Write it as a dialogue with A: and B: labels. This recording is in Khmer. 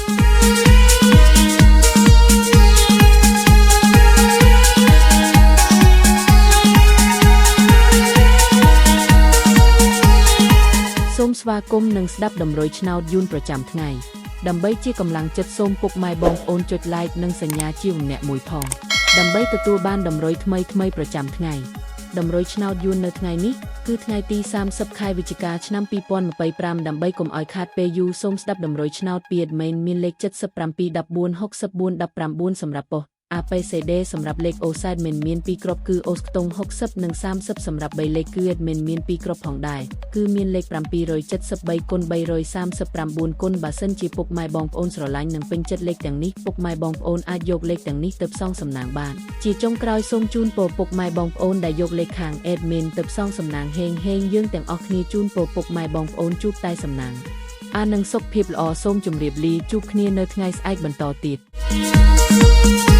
A: សូមស្វាគមន៍និងស្ដាប់ដំរីឆ្នោតយួនប្រចាំថ្ងៃដើម្បីជាកម្លាំងចិត្តសូមពុកម៉ែបងប្អូនចុច like និងសញ្ញាជាម្នាក់មួយផងដើម្បីទទួលបានដំរីថ្មីប្រចាំថ្ងៃដំរីឆ្នោតយួននៅថ្ងៃនេះគឺថ្ងៃទី30ខែវិច្ឆិកាឆ្នាំ2025ដើម្បីកុំឲ្យខាតពេលយូរសូមស្ដាប់ដំរីឆ្នោតពី admin មានលេខ77 14 64 19សម្រាប់ប៉ុស APCD សម្រាប់លេខ OSide មាន2គ្រាប់គឺ OS ខ្ទង់60និង30សម្រាប់3លេខគឺ admin មាន2គ្រាប់ផងដែរគឺមានលេខ773គុណ339គុណបើសិនជាពុកម៉ែបងប្អូនស្រឡាញ់និងពេញចិត្តលេខទាំងនេះពុកម៉ែបងប្អូនអាចយកលេខទាំងនេះទៅផ្សងសំណាងបានជាចុងក្រោយសូមជូនពរពុកម៉ែបងប្អូនដែលយកលេខខាង admin ទៅផ្សងសំណាងហេងយើងទាំងអស់គ្នាជូនពរពុកម៉ែបងប្អូនជួបតែសំណាងនិងសុខភាពល្អសូមជម្រាបលាជួបគ្នានៅថ្ងៃស្អែកបន្តទៀត